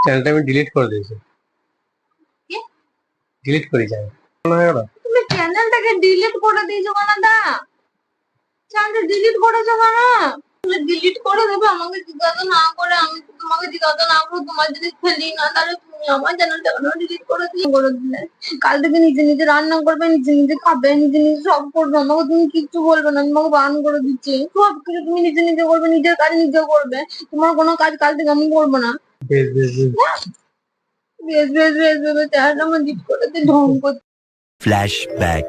চ্যানেলটা আমি ডিলিট করে দিয়েছি। কি? ডিলিট করি চ্যানেল। হয়ে গেল। তুমি চ্যানেলটাকে ডিলিট করে দিয়েছো কেন দা? চ্যানেলটা ডিলিট করেছো কেন? তুমি ডিলিট করে দেবে আমাকে জিজ্ঞাসা না করে। আমি তো তোমাকে জিজ্ঞাসা না করে তোমার যদি ফেলি না, তাহলে তুমি আমার চ্যানেলটা কেন ডিলিট করে দিলে? কাল থেকে নিজে নিজে রান্না করবে, নিজে নিজে খাবে, নিজে নিজে সব করবে। আমাকে তুমি কিচ্ছু বলবে না, আমি তোমাকে বারণ করে দিচ্ছি। সব কিছু তুমি নিজে নিজে করবে, নিজের কাজ নিজে করবে। তোমার কোনো কাজ কাল থেকে আমি করবো না। বেশ বেশ বেশ। বেশ বেশ বেশ ভেবে চ্যানেলটা আমার ডিলিট করে দিয়ে ঢং করছে। Flashback.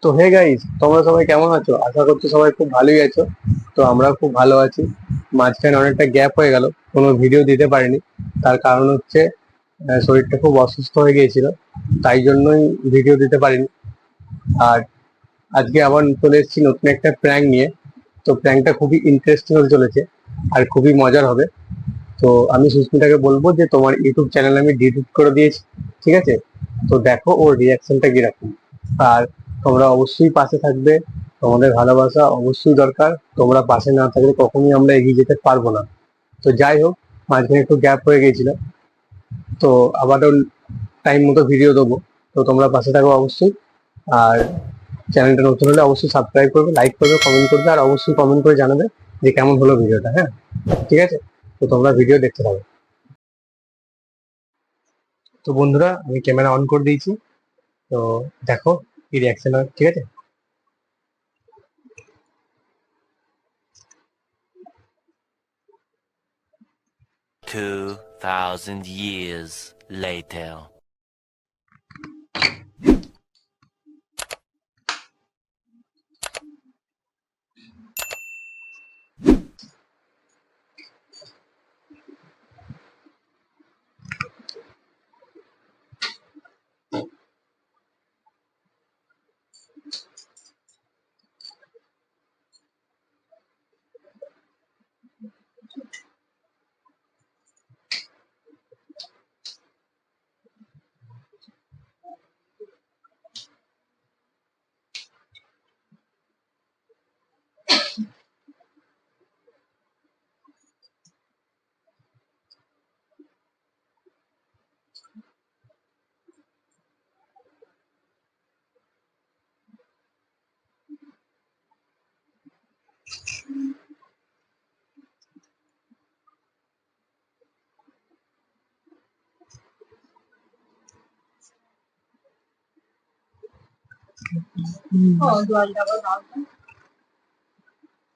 তো হে গাইস, তোমরা সবাই কেমন আছো? আশা করছি সবাই খুব ভালোই আছো। তো আমরাও খুব ভালো আছি। মাঝখানে অনেকটা গ্যাপ হয়ে গেল, কোনো ভিডিও দিতে পারিনি। তার কারণ হচ্ছে শরীরটা খুব অসুস্থ হয়ে গিয়েছিল, তাই জন্যই ভিডিও দিতে পারিনি। আর আজকে আবার চলে এসেছি নতুন একটা প্র্যাঙ্ক নিয়ে। তো প্র্যাঙ্কটা খুবই ইন্টারেস্টিং হতে চলেছে আর খুবই মজার হবে। তো আমি সুস্মিতাকে বলবো যে তোমার ইউটিউব চ্যানেল আমি ডিলিট করে দিয়েছি, ঠিক আছে? তো দেখো ওর রিয়াকশনটা কিরকম। আর তোমরা অবশ্যই পাশে থাকবে, তোমাদের ভালোবাসা অবশ্যই দরকার। তোমরা পাশে না থাকলে কখনোই আমরা এগিয়ে যেতে পারবো না। তো যাই হোক, মাঝখানে একটু গ্যাপ হয়ে গেছিল, তো আবারও টাইম মতো ভিডিও দেবো। তো তোমরা পাশে থাকো অবশ্যই। আর চ্যানেলটা নতুন হলে অবশ্যই সাবস্ক্রাইব করবে, লাইক করবে, কমেন্ট করবে, আর অবশ্যই কমেন্ট করে জানাবে যে কেমন হলো ভিডিওটা। হ্যাঁ, ঠিক আছে? তো তোমরা ভিডিও দেখতে থাকো। তো বন্ধুরা, আমি ক্যামেরা অন করে দিয়েছি। তো দেখো কি রিয়াকশন হয়, ঠিক আছে? 2,000 years later.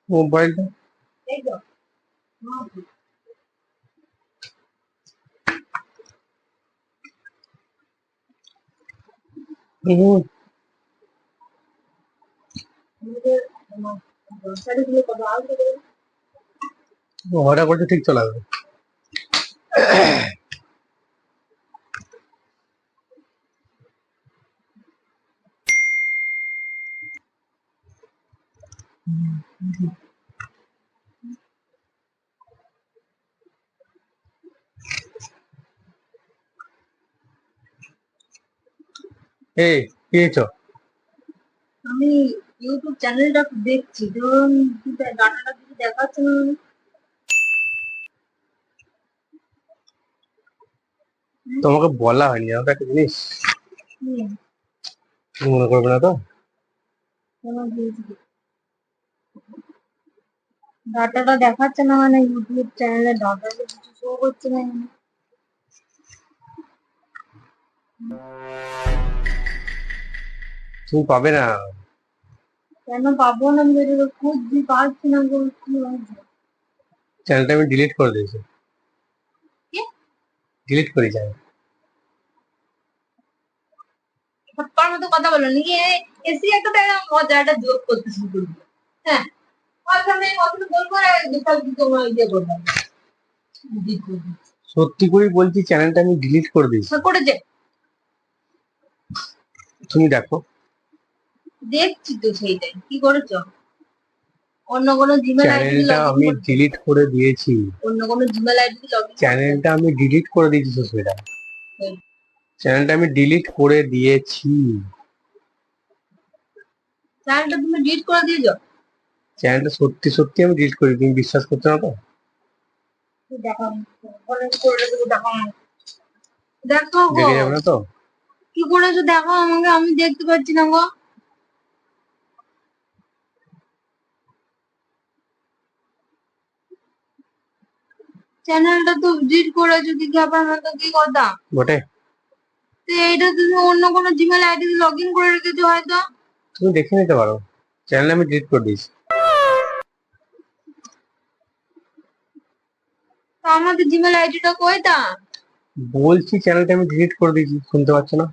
মোবাইলটা অর্ডার করতে ঠিক চলে আসবে। এই কি হয়েছ? আমি ইউটিউব চ্যানেলটা দেখছি, ধরুন ডাটাটা কিছু দেখাচ্ছে না। তোমাকে বলা হয়নি আমাকে একটা জিনিস, হুম, তুমি মনে করবে না তো? ডাটাটা দেখাচ্ছে না মানে ইউটিউব চ্যানেলে ডাটাটা কিছু শো করছে না। তুমি পাবে না। কেন পাবো না? আমি যেটা খুঁজছি পাচ্ছি না গো, কি হয়েছে? চ্যানেলটা আমি ডিলিট করে দিয়েছি। কি? ডিলিট করি চ্যানেল। সবার মতো কথা বলো নাকি? এসি একটা মজা একটা জোক করতে শুরু করবো। হ্যাঁ, আমি কথাটা বলবো আর বিশাল কি তোমার ইয়ে করবো। সত্যি করেই বলছি, চ্যানেলটা আমি ডিলিট করে দিয়েছি। করেছে? তুমি দেখো। দেখছি তো, সেইটাই। কি করেছো? অন্য কোনো জিমেল আইডি চ্যানেলটা লগ ইন আমি করছো? ডিলিট করে দিয়েছি। অন্য কোনো জিমেল আইডি লগ ইন করছো? চ্যানেলটা আমি ডিলিট করে দিয়েছি সুস্মিতা। চ্যানেলটা আমি ডিলিট করে দিয়েছি। চ্যানেলটা তুমি ডিলিট করে দিয়েছো? চ্যানেলটা সত্যি সত্যি আমি ডিলিট করি, তুমি বিশ্বাস করছো না তো? দেখো করে দেবো, দেখো দেখো গো দেখে যাবে না তো? কি করেছো দেখো আমাকে, আমি দেখতে পাচ্ছি না গো। চ্যানেলটা তো ডিলিট করেছো, কি ব্যাপার না তো কি কথা? বটে, তো এইটা তুমি অন্য কোনো জিমেল আইডি লগ ইন করে রেখেছো হয়তো। তুমি দেখে নিতে পারো, চ্যানেল আমি ডিলিট করে দিয়েছি। তো আমাদের জিমেল আইডিটা কইটা? বলছি চ্যানেলটা আমি ডিলিট করে দিয়েছি, শুনতে পাচ্ছ না?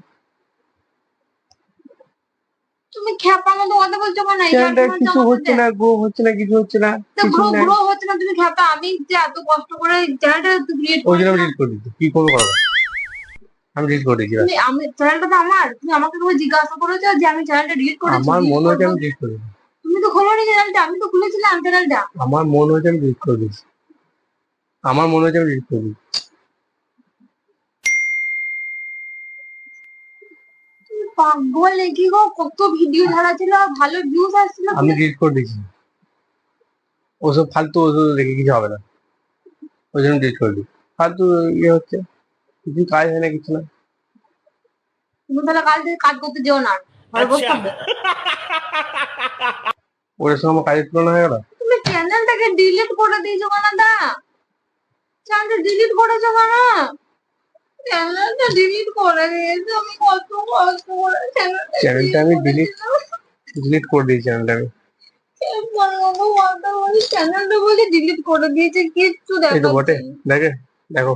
তুমি খ্যাপার মতো কথা বলছো কেন? এই চ্যানেলটা চ্যানেলটা কিছু আমার হচ্ছে মধ্যে না, গ্রো হচ্ছে না, কিছু হচ্ছে না, তো কিছু গ্রো নাই। গ্রো হচ্ছে না, তুমি খ্যাপা। আমি যে এত কষ্ট করে চ্যানেলটা ক্রিয়েট ওই জন্য আমি করেছিলাম। ডিলিট করে দিয়েছি, কি করবো করো, আমি ডিলিট করে দিয়েছি ব্যাস। তুমি আমি চ্যানেলটা তো আমার, তুমি আমাকে তুমি জিজ্ঞাসা করেছো যে আমি চ্যানেলটা ডিলিট করেছি, আমার ডিলিট মনে হয়েছে করবো। আমি ডিলিট করে দিয়েছি। তুমি তো খোলোনি চ্যানেলটা, আমি তো খুলেছিলাম চ্যানেলটা। আমার মনে হয়েছে আমি ডিলিট করে দিয়েছি, আমার মনে হয়েছে আমি ডিলিট করে দিয়েছি। তুমি পাগল নাকি গো? কত ভিডিও ছাড়া ছিল, ভালো ভিউজ আসছিল। আমি ডিলিট করে দিয়েছি, ওসব ফালতু, ওসব দেখে কিছু হবে না, ওই জন্য ডিলিট করে দিই। ফালতু ইয়ে হচ্ছে, কিছু কাজ হয় না, কিছু না। তুমি তাহলে কাল থেকে কাজ করতে যেও না, ঘরে বসে থাকবে। ওর সঙ্গে আমার কাজের তুলনা হয়ে গেল। তুমি চ্যানেলটাকে ডিলিট করে দিয়েছো কেন দা? চ্যানেলটা ডিলিট করেছো কেন? চ্যানেলটা ডিলিট করে দিয়েছো, আমি কত কষ্ট করে চ্যানেলটা চ্যানেলটা আমি ডিলিট করে দিয়েছি, চ্যানেলটা আমি। চ্যানেলটা বলে ডিলিট করে দিয়েছে, কিচ্ছু এই তো বটে, দেখাচ্ছে না। দেখে দেখো।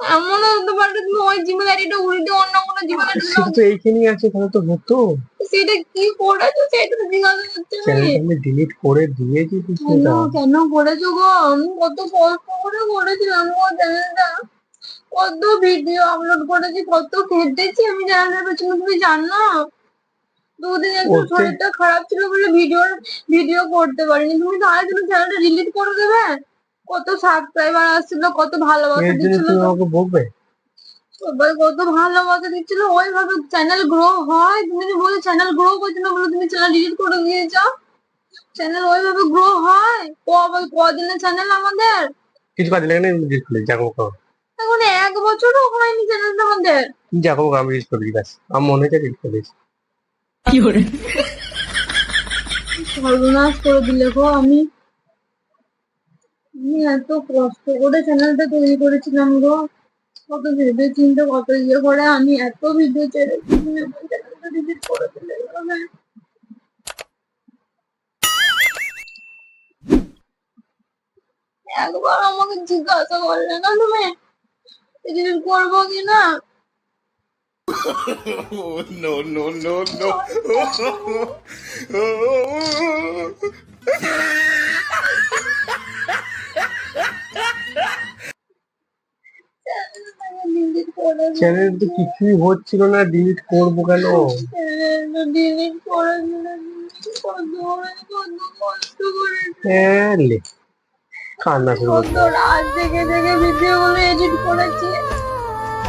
এমন হতে পারে তুমি ওই জিমেল আইডিটা উল্টে অন্য কোনো জিমেল আইডি সেটা তো এইখানেই আছে, তাহলে তো হতো। সেটা কি করেছো সেটা তো জিজ্ঞাসা করছে না। চ্যানেলটা আমি ডিলিট করে দিয়েছি, কেন কিছুটা। কেন করেছো গো? আমি কত কষ্ট করে করেছিলাম গো চ্যানেলটা, কত ভিডিও আপলোড করেছি, কত খেটেছি আমি চ্যানেলের পেছনে, তুমি জানো? দুদিন একটু ওতে শরীরটা খারাপ ছিল বলে ভিডিও করতে পারিনি। তুমি তাহলে তুমি চ্যানেলটা ডিলিট করে দেবে? কত সাবস্ক্রাইবার আসছিল, কত ভালোবাসা এর জন্য দিচ্ছিল, তুমি আমাকে বকবে? সবাই কত ভালোবাসা দিচ্ছিল, ওইভাবে চ্যানেল গ্রো হয়? তুমি যে বলে চ্যানেল গ্রো করছে না বলে তুমি চ্যানেল ডিলিট করে দিয়েছো। চ্যানেল ওইভাবে গ্রো হয়? কদিনের চ্যানেল আমাদের, কিছু কাজে লাগে না, ডিলিট করে দিই, যা করবো করো। এখন 1 বছরও হয়নি চ্যানেলটা আমাদের। যা করবো করো, আমি ডিলিট করে দিই ব্যাস, আমার মনে হয়েছে ডিলিট করে দিয়েছি। সর্বনাশ করে দিলে গো। আমি আমি এত কষ্ট করে চ্যানেলটা তৈরি করেছিলাম গো, কত ভেবে চিন্তে, কত ইয়ে করে আমি এত ভিডিও ছেড়েছি, তুমি আমার চ্যানেলটা ডিলিট করে দিলে এভাবে। একবার আমাকে জিজ্ঞাসা করলে না তুমি ডিলিট করবো কিনা? Oh, no, no, no, no. Delete করে চ্যানেল তো কিছুই হচ্ছিল না, ডিলিট করবো কেন? ডিলিট করে দিলে, কত কত কষ্ট করে, হ্যাঁ লে, কান্না শুরু কত করতে হবে। রাত জেগে জেগে ভিডিও গুলো এডিট করেছি,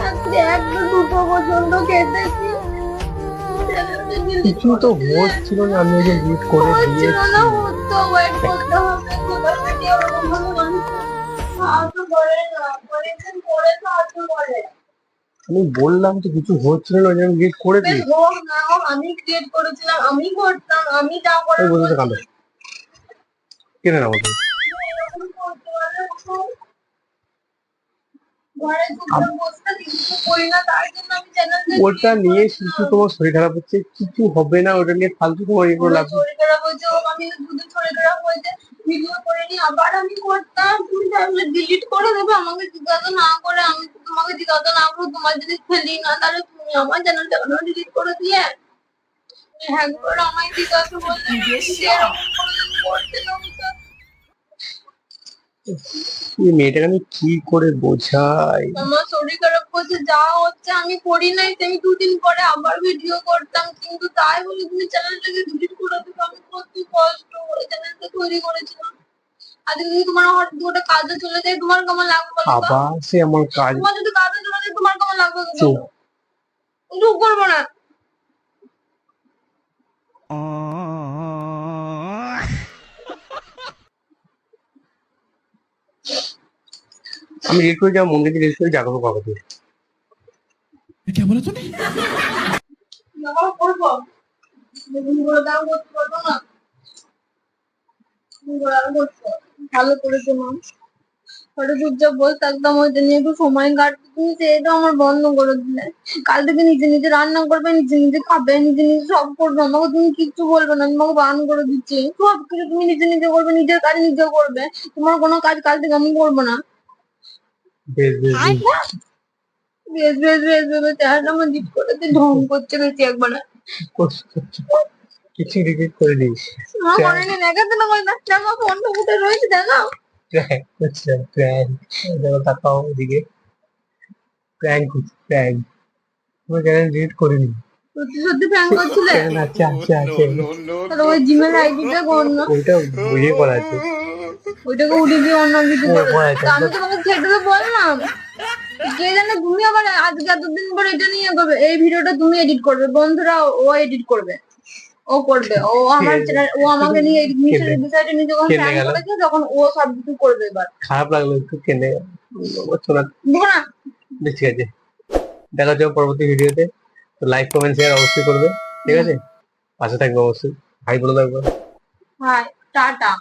রাত্রি 1-2 পর্যন্ত কেটেছি। কিছু তো হচ্ছিল না, আমি ওই যে ডিলিট করে হচ্ছিল দিয়েছি। না, হতো, ওয়েট করতে হবে, কোথাও থেকে ওরকম ভাবে মানুষ সাহায্য করে না, করেছেন করে সাহায্য করে। আমি বললাম তো কিছু হচ্ছিল না, ওই জন্য ডিলিট করে বেশ দিয়েছি। হোক না হোক, আমি ক্রিয়েট করেছিলাম, আমি করতাম, আমি যা ওই করার বলতে করতাম। কান্দো, কেনে না বলতে। এরকম করতে পারলে তো ঘরে চুপচাপ বসে থাকি, কিছু করি না, তার জন্য আমি চ্যানেলটা ওটা ক্রিয়েট নিয়ে শুধু করেছিলাম। তোমার শরীর খারাপ হচ্ছে, কিছু হবে না, ওটা নিয়ে ফালতু তোমার এগুলো ওরা লাভ নেই। শরীর খারাপ হয়েছে হোক, আমি দুদিন শরীর খারাপ হয়েছে, ভিডিও করে নি, আবার আমি করতাম। তুমি তাহলে ডিলিট করে দেবে আমাকে জিজ্ঞাসা না করে? আমি তো তোমাকে জিজ্ঞাসা না করে, তোমার যদি ফেলি না তাহলে তুমি আমার চ্যানেলটা কেন ডিলিট করে দিয়ে? একবার আমায় জিজ্ঞাসা করলে যে এরকম কোনোদিন করতে না হতো। এই মেয়েটাকে আমি কি করে বোঝাই? আমার শরীর খারাপ করছে, যা হচ্ছে আমি করি নাই, তো আমি দুদিন পরে আবার ভিডিও করতাম, কিন্তু তাই বলে তুমি চ্যানেলটাকে ডিলিট করে দেবে? আমি কত কষ্ট করে চ্যানেলটা তৈরি করেছিলাম। আজকে যদি তোমার হঠাৎ করে কাজে চলে যায়, তোমার কেমন লাগবে বলো তো? আবার সে আমার কাজ। তোমার যদি কাজে চলে যায়, তোমার কেমন লাগবে বলো? চুপ। চুপ করবো না। আমি রিড করে যাবো মন্দির রিড করে যাবো কবে তুই ব্যবহার করবো তুমি করে দাও করতে পারবো না তুমি করে আরো করছো ভালো করেছো মা ওটা চুপচাপ বল থাকতাম ওইটা নিয়ে একটু সময় কাটতো তুমি সেটা আমার বন্ধ করে দিলে কাল থেকে নিজে নিজে রান্না করবে নিজে নিজে খাবে নিজে নিজে সব করবে আমাকে তুমি কিচ্ছু বলবে না আমি তোমাকে বারণ করে দিচ্ছি সব কিছু তুমি নিজে নিজে করবে নিজের কাজ নিজে করবে তোমার কোনো কাজ কাল থেকে আমি করবো না বেশ বেশ বেশ। বেশ বেশ বেশ ভেবে চেহারাটা আমার জিত করে ঢং করছে বেশি একবার করছি, করছি। কিছু রিপিট করে দিস আমার মনে নেই দেখাতে না করে দেখতে আমার ফোনটা উঠে রয়েছে দেখাও প্র্যাঙ্ক করছে প্র্যাঙ্ক দেখো তাকাও ওদিকে প্র্যাঙ্ক করছি প্র্যাঙ্ক তোমার চ্যানেল ডিলিট করিনি সত্যি সত্যি প্র্যাঙ্ক করছিলে চ্যানেল আছে আছে আছে তাহলে ওই জিমেল আইডিটা অন্য ওইটা বুঝিয়ে করা আছে ওইটাকে উঠে দিয়ে অন্য কিছু ও, করে হয়, তো আমি তোমাকে খেতে তো বললাম কে জানে তুমি আবার আজকে এতদিন পরে এটা নিয়ে করবে এই ভিডিওটা তুমি এডিট করবে বন্ধুরা ও এডিট করবে ও করবে ও আমার চ্যানেল ও আমাকে নিয়ে বিষয়টা নিয়ে যখন কেঁদে প্ল্যান গেল। করেছে তখন ও সব কিছু করবে এবার খারাপ লাগলো একটু কেনে বলছো না দেখো না বেশ, ঠিক আছে দেখা যাবে পরবর্তী ভিডিওতে তো লাইক কমেন্ট শেয়ার অবশ্যই করবে ঠিক আছে পাশে থাকবে অবশ্যই ভাই বলে থাকবে হাই টাটা